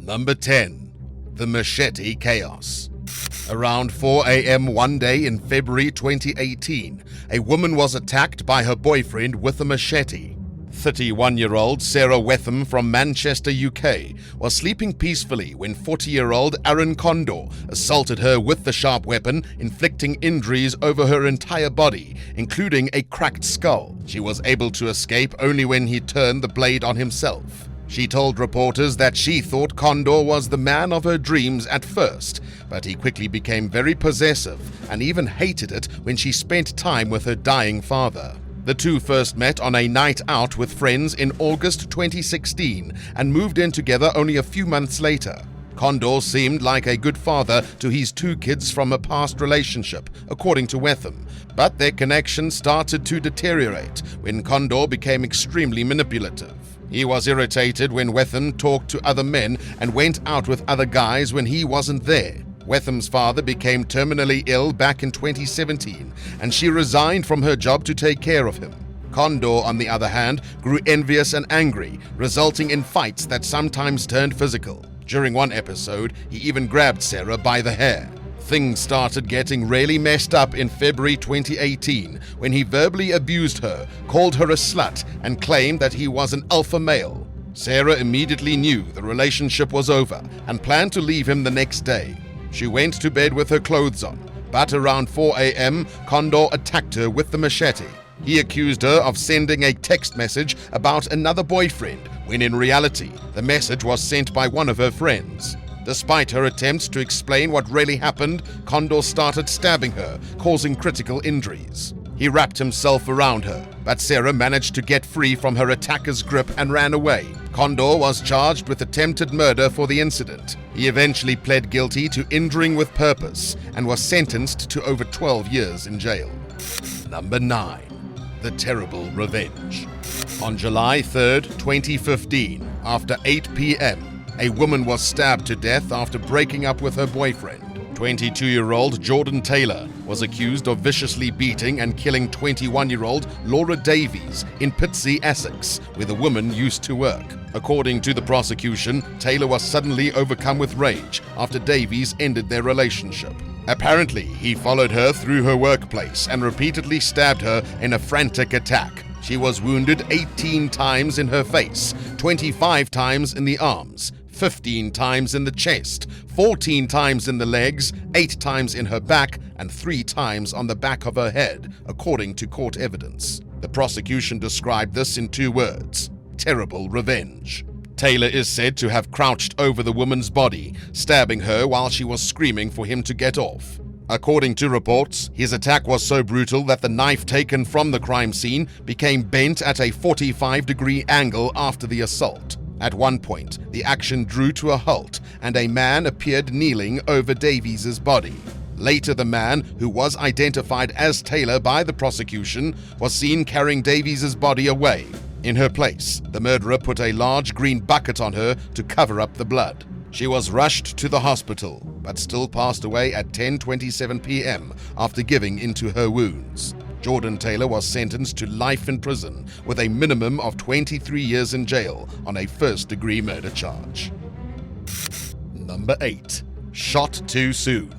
Number 10. The Machete Chaos. Around 4 a.m. one day in February 2018, a woman was attacked by her boyfriend with a machete. 31-year-old Sarah Wetham from Manchester, UK, was sleeping peacefully when 40-year-old Aaron Condor assaulted her with the sharp weapon, inflicting injuries over her entire body, including a cracked skull. She was able to escape only when he turned the blade on himself. She told reporters that she thought Condor was the man of her dreams at first, but he quickly became very possessive and even hated it when she spent time with her dying father. The two first met on a night out with friends in August 2016 and moved in together only a few months later. Condor seemed like a good father to his two kids from a past relationship, according to Wetham, but their connection started to deteriorate when Condor became extremely manipulative. He was irritated when Wetham talked to other men and went out with other guys when he wasn't there. Wetham's father became terminally ill back in 2017, and she resigned from her job to take care of him. Condor, on the other hand, grew envious and angry, resulting in fights that sometimes turned physical. During one episode, he even grabbed Sarah by the hair. Things started getting really messed up in February 2018 when he verbally abused her, called her a slut, and claimed that he was an alpha male. Sarah immediately knew the relationship was over and planned to leave him the next day. She went to bed with her clothes on, but around 4 a.m., Condor attacked her with the machete. He accused her of sending a text message about another boyfriend, when in reality, the message was sent by one of her friends. Despite her attempts to explain what really happened, Condor started stabbing her, causing critical injuries. He wrapped himself around her, but Sarah managed to get free from her attacker's grip and ran away. Condor was charged with attempted murder for the incident. He eventually pled guilty to injuring with purpose and was sentenced to over 12 years in jail. Number 9. The Terrible Revenge. On July 3, 2015, after 8 p.m., a woman was stabbed to death after breaking up with her boyfriend. 22-year-old Jordan Taylor was accused of viciously beating and killing 21-year-old Laura Davies in Pitsea, Essex, where the woman used to work. According to the prosecution, Taylor was suddenly overcome with rage after Davies ended their relationship. Apparently, he followed her through her workplace and repeatedly stabbed her in a frantic attack. She was wounded 18 times in her face, 25 times in the arms, 15 times in the chest, 14 times in the legs, 8 times in her back, and 3 times on the back of her head, according to court evidence. The prosecution described this in 2 words: terrible revenge. Taylor is said to have crouched over the woman's body, stabbing her while she was screaming for him to get off. According to reports, his attack was so brutal that the knife taken from the crime scene became bent at a 45-degree angle after the assault. At one point, the action drew to a halt and a man appeared kneeling over Davies' body. Later, the man, who was identified as Taylor by the prosecution, was seen carrying Davies' body away. In her place, the murderer put a large green bucket on her to cover up the blood. She was rushed to the hospital, but still passed away at 10:27 p.m. after giving into her wounds. Jordan Taylor was sentenced to life in prison with a minimum of 23 years in jail on a first-degree murder charge. Number 8. Shot too soon.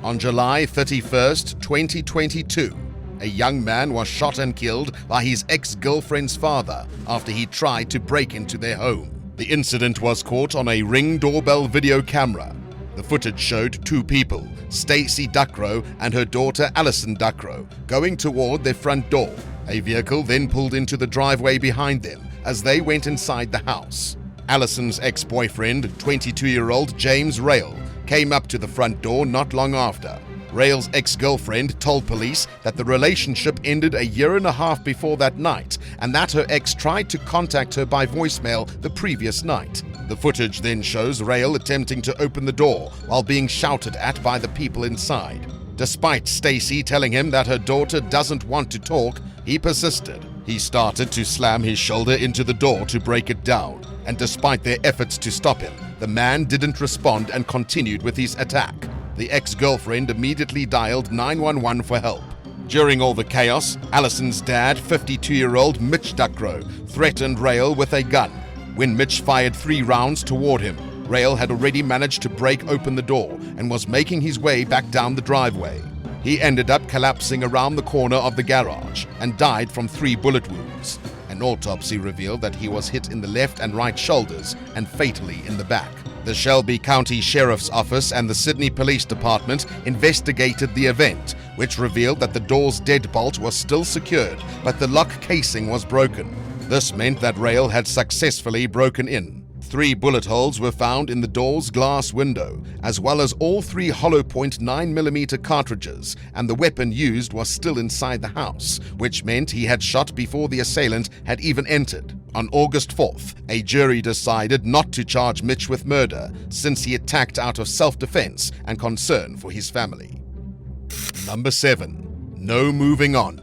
On July 31st, 2022, a young man was shot and killed by his ex-girlfriend's father after he tried to break into their home. The incident was caught on a Ring doorbell video camera. The footage showed 2 people, Stacey Duckrow and her daughter Alison Duckrow, going toward their front door. A vehicle then pulled into the driveway behind them as they went inside the house. Alison's ex-boyfriend, 22-year-old James Rail, came up to the front door not long after. Rail's ex-girlfriend told police that the relationship ended a year and a half before that night and that her ex tried to contact her by voicemail the previous night. The footage then shows Rail attempting to open the door while being shouted at by the people inside. Despite Stacey telling him that her daughter doesn't want to talk, he persisted. He started to slam his shoulder into the door to break it down, and despite their efforts to stop him, the man didn't respond and continued with his attack. The ex-girlfriend immediately dialed 911 for help. During all the chaos, Alison's dad, 52-year-old Mitch Duckrow, threatened Rail with a gun. When Mitch fired 3 rounds toward him, Rail had already managed to break open the door and was making his way back down the driveway. He ended up collapsing around the corner of the garage and died from 3 bullet wounds. An autopsy revealed that he was hit in the left and right shoulders and fatally in the back. The Shelby County Sheriff's Office and the Sydney Police Department investigated the event, which revealed that the door's deadbolt was still secured, but the lock casing was broken. This meant that Rail had successfully broken in. 3 bullet holes were found in the door's glass window, as well as all 3 hollow point 9mm cartridges, and the weapon used was still inside the house, which meant he had shot before the assailant had even entered. On August 4th, a jury decided not to charge Mitch with murder, since he attacked out of self-defense and concern for his family. Number 7. No moving on.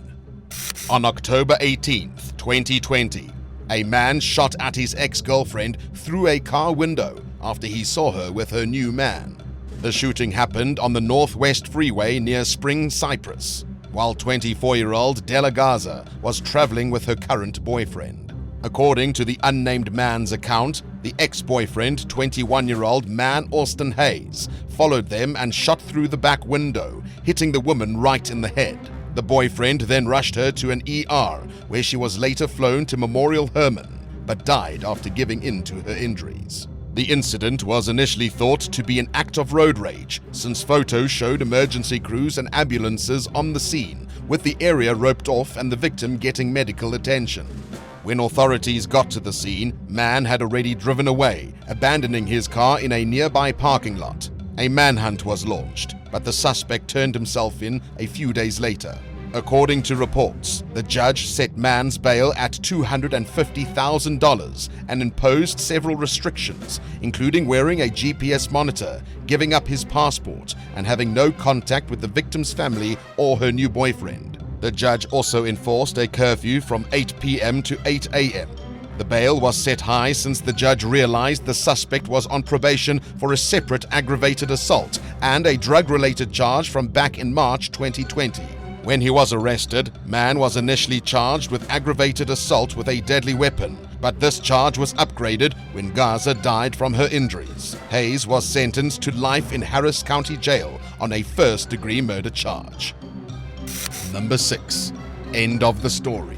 On October 18th, 2020, a man shot at his ex-girlfriend through a car window after he saw her with her new man. The shooting happened on the Northwest Freeway near Spring Cypress, while 24-year-old Della Garza was traveling with her current boyfriend. According to the unnamed man's account, the ex-boyfriend, 21-year-old Man Austin Hayes, followed them and shot through the back window, hitting the woman right in the head. The boyfriend then rushed her to an ER, where she was later flown to Memorial Hermann, but died after giving in to her injuries. The incident was initially thought to be an act of road rage, since photos showed emergency crews and ambulances on the scene, with the area roped off and the victim getting medical attention. When authorities got to the scene, Man had already driven away, abandoning his car in a nearby parking lot. A manhunt was launched, but the suspect turned himself in a few days later. According to reports, the judge set Man's bail at $250,000 and imposed several restrictions, including wearing a GPS monitor, giving up his passport, and having no contact with the victim's family or her new boyfriend. The judge also enforced a curfew from 8 p.m. to 8 a.m. The bail was set high since the judge realized the suspect was on probation for a separate aggravated assault and a drug-related charge from back in March 2020. When he was arrested, Man was initially charged with aggravated assault with a deadly weapon, but this charge was upgraded when Garza died from her injuries. Hayes was sentenced to life in Harris County Jail on a first-degree murder charge. Number 6. End of the story.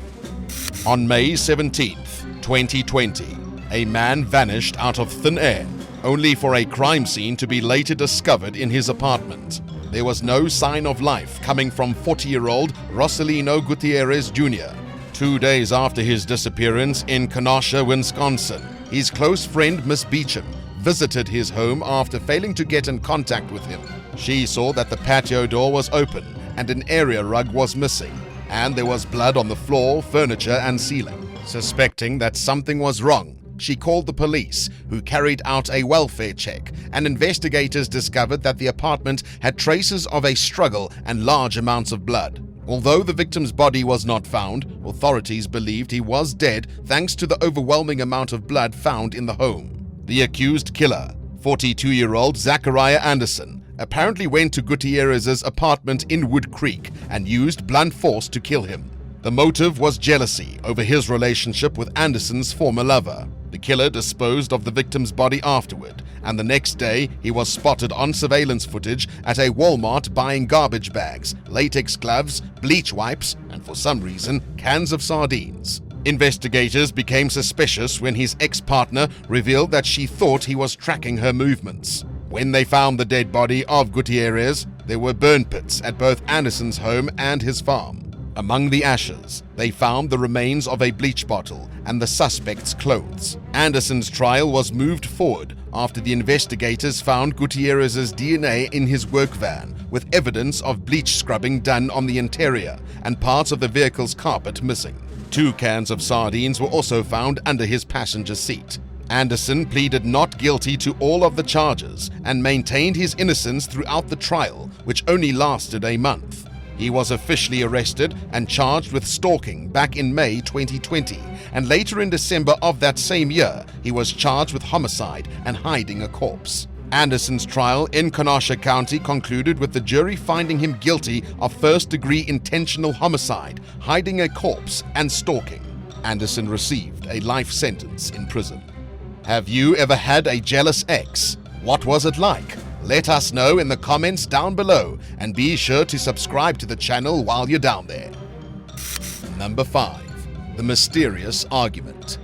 On May 17th, 2020, a man vanished out of thin air, only for a crime scene to be later discovered in his apartment. There was no sign of life coming from 40-year-old Rosalino Gutierrez Jr. 2 days after his disappearance in Kenosha, Wisconsin, his close friend Miss Beecham visited his home after failing to get in contact with him. She saw that the patio door was open and an area rug was missing, and there was blood on the floor, furniture, and ceiling. Suspecting that something was wrong, she called the police, who carried out a welfare check, and investigators discovered that the apartment had traces of a struggle and large amounts of blood. Although the victim's body was not found, authorities believed he was dead thanks to the overwhelming amount of blood found in the home. The accused killer, 42-year-old Zachariah Anderson, apparently went to Gutierrez's apartment in Wood Creek and used blunt force to kill him. The motive was jealousy over his relationship with Anderson's former lover. The killer disposed of the victim's body afterward, and the next day he was spotted on surveillance footage at a Walmart buying garbage bags, latex gloves, bleach wipes, and for some reason, cans of sardines. Investigators became suspicious when his ex-partner revealed that she thought he was tracking her movements. When they found the dead body of Gutierrez, there were burn pits at both Anderson's home and his farm. Among the ashes, they found the remains of a bleach bottle and the suspect's clothes. Anderson's trial was moved forward after the investigators found Gutierrez's DNA in his work van, with evidence of bleach scrubbing done on the interior and parts of the vehicle's carpet missing. 2 cans of sardines were also found under his passenger seat. Anderson pleaded not guilty to all of the charges and maintained his innocence throughout the trial, which only lasted a month. He was officially arrested and charged with stalking back in May 2020, and later in December of that same year, he was charged with homicide and hiding a corpse. Anderson's trial in Kenosha County concluded with the jury finding him guilty of first-degree intentional homicide, hiding a corpse, and stalking. Anderson received a life sentence in prison. Have you ever had a jealous ex? What was it like? Let us know in the comments down below, and be sure to subscribe to the channel while you're down there. Number 5. The mysterious argument.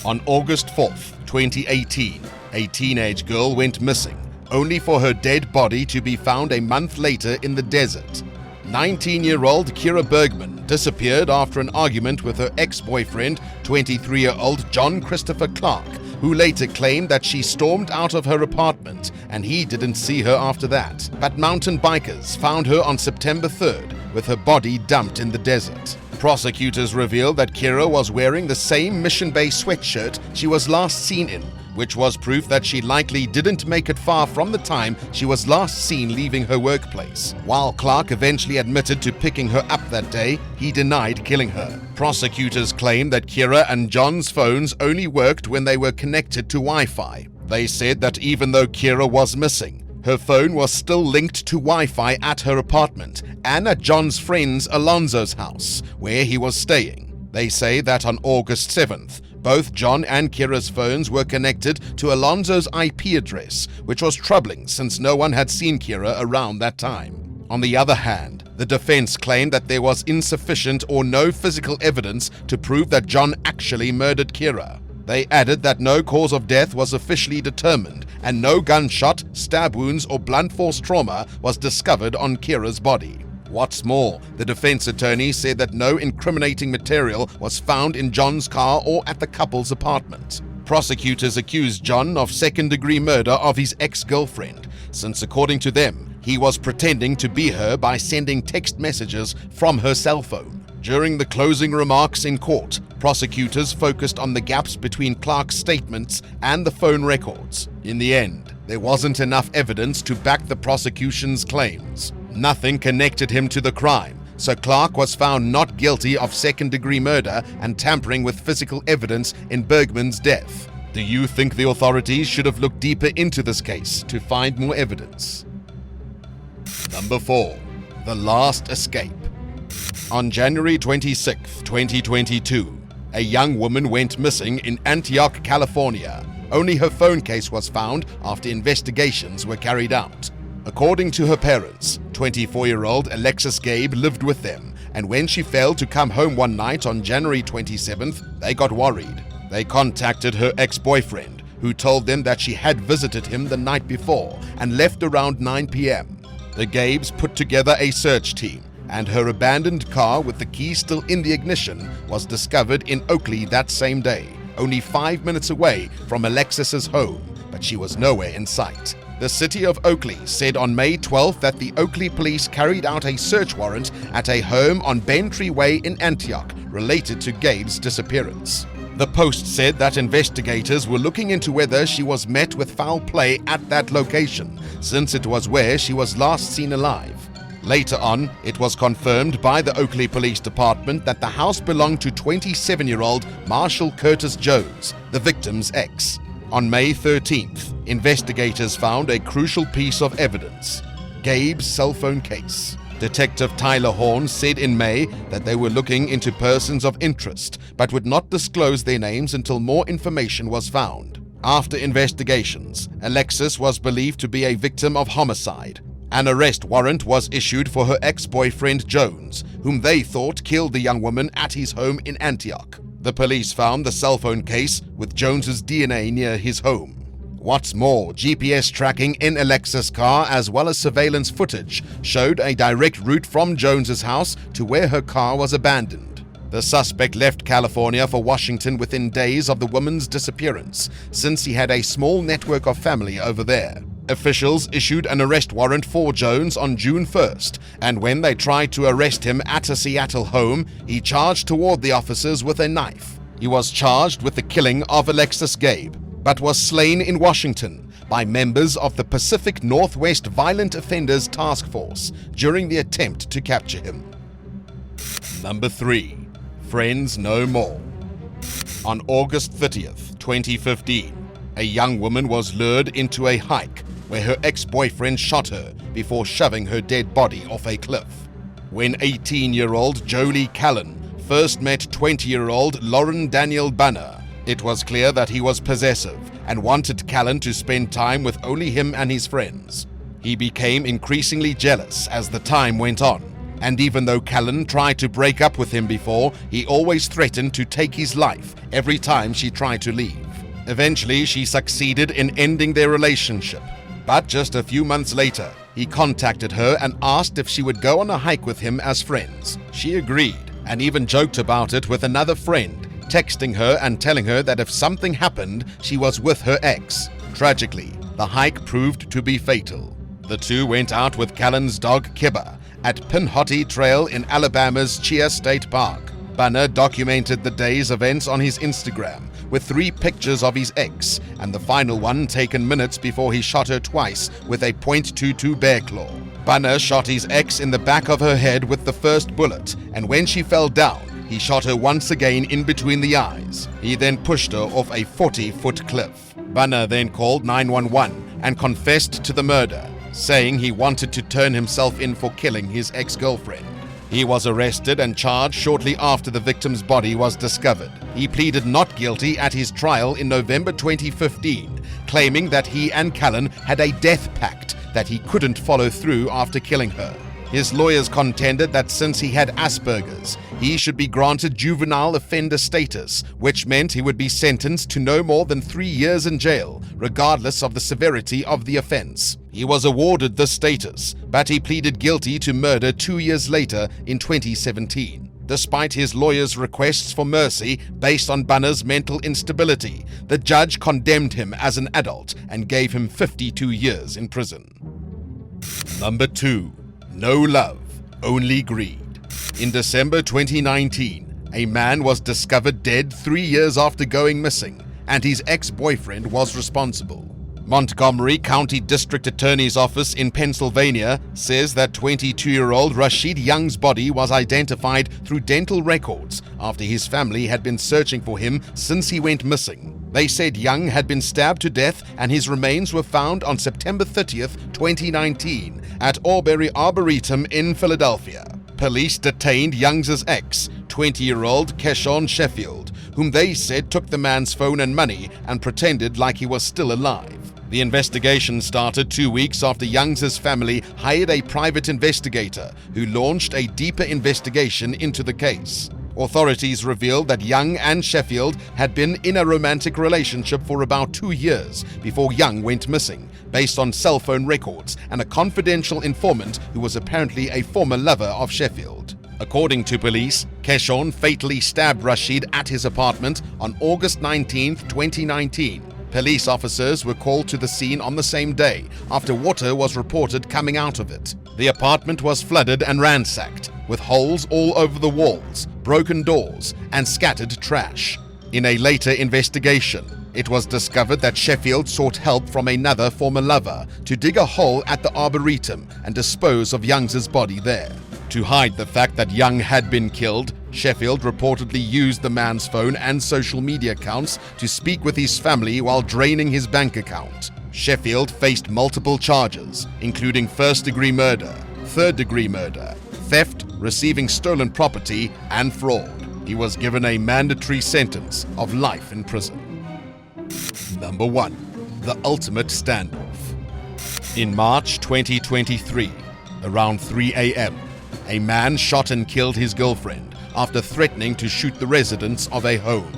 On August 4th, 2018, a teenage girl went missing, only for her dead body to be found a month later in the desert. 19-year-old Kira Bergman disappeared after an argument with her ex-boyfriend, 23-year-old John Christopher Clark, who later claimed that she stormed out of her apartment and he didn't see her after that. But mountain bikers found her on September 3rd with her body dumped in the desert. Prosecutors revealed that Kira was wearing the same Mission Bay sweatshirt she was last seen in, which was proof that she likely didn't make it far from the time she was last seen leaving her workplace. While Clark eventually admitted to picking her up that day, he denied killing her. Prosecutors claimed that Kira and John's phones only worked when they were connected to Wi-Fi. They said that even though Kira was missing, her phone was still linked to Wi-Fi at her apartment and at John's friend's Alonzo's house, where he was staying. They say that on August 7th, both John and Kira's phones were connected to Alonzo's IP address, which was troubling since no one had seen Kira around that time. On the other hand, the defense claimed that there was insufficient or no physical evidence to prove that John actually murdered Kira. They added that no cause of death was officially determined and no gunshot, stab wounds, or blunt force trauma was discovered on Kira's body. What's more, the defense attorney said that no incriminating material was found in John's car or at the couple's apartment. Prosecutors accused John of second-degree murder of his ex-girlfriend, since according to them, he was pretending to be her by sending text messages from her cell phone. During the closing remarks in court, prosecutors focused on the gaps between Clark's statements and the phone records. In the end, there wasn't enough evidence to back the prosecution's claims. Nothing connected him to the crime, so Clark was found not guilty of second-degree murder and tampering with physical evidence in Bergman's death. Do you think the authorities should have looked deeper into this case to find more evidence? Number 4. The Last Escape. On January 26, 2022, a young woman went missing in Antioch, California. Only her phone case was found after investigations were carried out. According to her parents, 24-year-old Alexis Gabe lived with them, and when she failed to come home one night on January 27th, they got worried. They contacted her ex-boyfriend, who told them that she had visited him the night before and left around 9 p.m. The Gabes put together a search team, and her abandoned car with the key still in the ignition was discovered in Oakley that same day, only 5 minutes away from Alexis's home, but she was nowhere in sight. The city of Oakley said on May 12th that the Oakley police carried out a search warrant at a home on Bentry Way in Antioch related to Gabe's disappearance. The Post said that investigators were looking into whether she was met with foul play at that location, since it was where she was last seen alive. Later on, it was confirmed by the Oakley Police Department that the house belonged to 27-year-old Marshall Curtis Jones, the victim's ex. On May 13th, investigators found a crucial piece of evidence: Gabe's cell phone case. Detective Tyler Horn said in May that they were looking into persons of interest, but would not disclose their names until more information was found. After investigations, Alexis was believed to be a victim of homicide. An arrest warrant was issued for her ex-boyfriend Jones, whom they thought killed the young woman at his home in Antioch. The police found the cell phone case with Jones's DNA near his home. What's more, GPS tracking in Alexis' car as well as surveillance footage showed a direct route from Jones's house to where her car was abandoned. The suspect left California for Washington within days of the woman's disappearance, since he had a small network of family over there. Officials issued an arrest warrant for Jones on June 1st, and when they tried to arrest him at a Seattle home, he charged toward the officers with a knife. He was charged with the killing of Alexis Gabe, but was slain in Washington by members of the Pacific Northwest Violent Offenders Task Force during the attempt to capture him. Number 3. Friends No More. On August 30th, 2015, a young woman was lured into a hike where her ex-boyfriend shot her before shoving her dead body off a cliff. When 18-year-old Jolie Callan first met 20-year-old Lauren Danielle Banner, It was clear that he was possessive and wanted Callan to spend time with only him and his friends. He became increasingly jealous as the time went on, and even though Callan tried to break up with him before, he always threatened to take his life every time she tried to leave. Eventually, she succeeded in ending their relationship, but just a few months later, he contacted her and asked if she would go on a hike with him as friends. She agreed, and even joked about it with another friend, texting her and telling her that if something happened, she was with her ex. Tragically, the hike proved to be fatal. The two went out with Callan's dog Kibba at Pinhotty Trail in Alabama's Chia State Park. Bunner documented the day's events on his Instagram with 3 pictures of his ex, and the final one taken minutes before he shot her twice with a .22 bear claw. Bunner shot his ex in the back of her head with the first bullet, and when she fell down, he shot her once again in between the eyes. He then pushed her off a 40-foot cliff. Bunner then called 911 and confessed to the murder, saying he wanted to turn himself in for killing his ex-girlfriend. He was arrested and charged shortly after the victim's body was discovered. He pleaded not guilty at his trial in November 2015, claiming that he and Callan had a death pact that he couldn't follow through after killing her. His lawyers contended that since he had Asperger's, he should be granted juvenile offender status, which meant he would be sentenced to no more than 3 years in jail, regardless of the severity of the offense. He was awarded this status, but he pleaded guilty to murder 2 years later in 2017. Despite his lawyers' requests for mercy based on Bunner's mental instability, the judge condemned him as an adult and gave him 52 years in prison. Number 2. No love, only greed. In December 2019, a man was discovered dead 3 years after going missing, and his ex-boyfriend was responsible. Montgomery County District Attorney's Office in Pennsylvania says that 22-year-old Rashid Young's body was identified through dental records after his family had been searching for him since he went missing. They said Young had been stabbed to death and his remains were found on September 30th, 2019 at Auberry Arboretum in Philadelphia. Police detained Young's ex, 20-year-old Keshawn Sheffield, whom they said took the man's phone and money and pretended like he was still alive. The investigation started 2 weeks after Young's family hired a private investigator who launched a deeper investigation into the case. Authorities revealed that Young and Sheffield had been in a romantic relationship for about 2 years before Young went missing, based on cell phone records and a confidential informant who was apparently a former lover of Sheffield. According to police, Keshawn fatally stabbed Rashid at his apartment on August 19, 2019. Police officers were called to the scene on the same day after water was reported coming out of it. The apartment was flooded and ransacked, with holes all over the walls, broken doors, and scattered trash. In a later investigation, it was discovered that Sheffield sought help from another former lover to dig a hole at the Arboretum and dispose of Young's body there. To hide the fact that Young had been killed, Sheffield reportedly used the man's phone and social media accounts to speak with his family while draining his bank account. Sheffield faced multiple charges, including first-degree murder, third-degree murder, theft, receiving stolen property, and fraud. He was given a mandatory sentence of life in prison. Number 1. The ultimate standoff. In March 2023, around 3 a.m., a man shot and killed his girlfriend after threatening to shoot the residents of a home.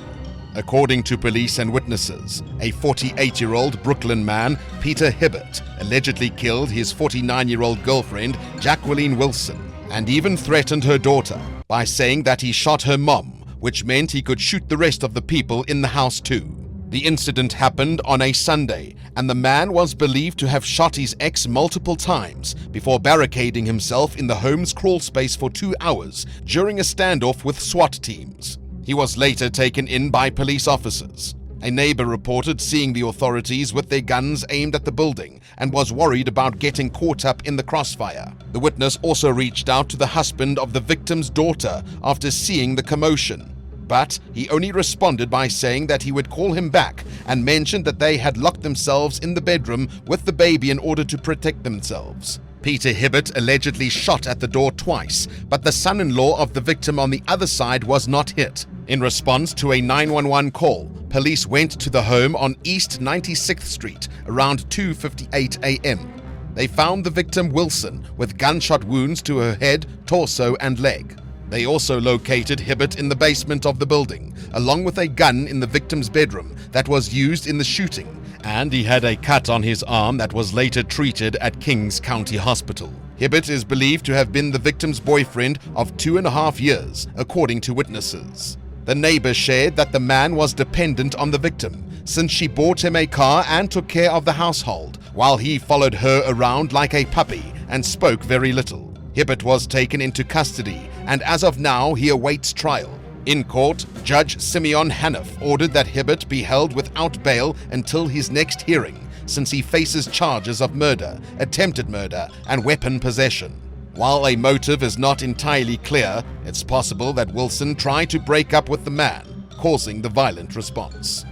According to police and witnesses, a 48-year-old Brooklyn man, Peter Hibbert, allegedly killed his 49-year-old girlfriend, Jacqueline Wilson, and even threatened her daughter by saying that he shot her mom, which meant he could shoot the rest of the people in the house too. The incident happened on a Sunday, and the man was believed to have shot his ex multiple times before barricading himself in the home's crawl space for 2 hours during a standoff with SWAT teams. He was later taken in by police officers. A neighbor reported seeing the authorities with their guns aimed at the building and was worried about getting caught up in the crossfire. The witness also reached out to the husband of the victim's daughter after seeing the commotion, but he only responded by saying that he would call him back and mentioned that they had locked themselves in the bedroom with the baby in order to protect themselves. Peter Hibbert allegedly shot at the door twice, but the son-in-law of the victim on the other side was not hit. In response to a 911 call, police went to the home on East 96th Street around 2:58 a.m. They found the victim Wilson with gunshot wounds to her head, torso, and leg. They also located Hibbert in the basement of the building, along with a gun in the victim's bedroom that was used in the shooting, and he had a cut on his arm that was later treated at Kings County Hospital. Hibbert is believed to have been the victim's boyfriend of 2.5 years, according to witnesses. The neighbor shared that the man was dependent on the victim, since she bought him a car and took care of the household, while he followed her around like a puppy and spoke very little. Hibbert was taken into custody, and as of now, he awaits trial. In court, Judge Simeon Haniff ordered that Hibbert be held without bail until his next hearing, since he faces charges of murder, attempted murder, and weapon possession. While a motive is not entirely clear, it's possible that Wilson tried to break up with the man, causing the violent response.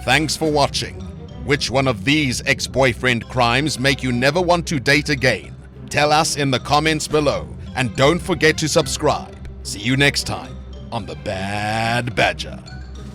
Thanks for watching. Which one of these ex-boyfriend crimes make you never want to date again? Tell us in the comments below, and don't forget to subscribe. See you next time on The Bad Badger.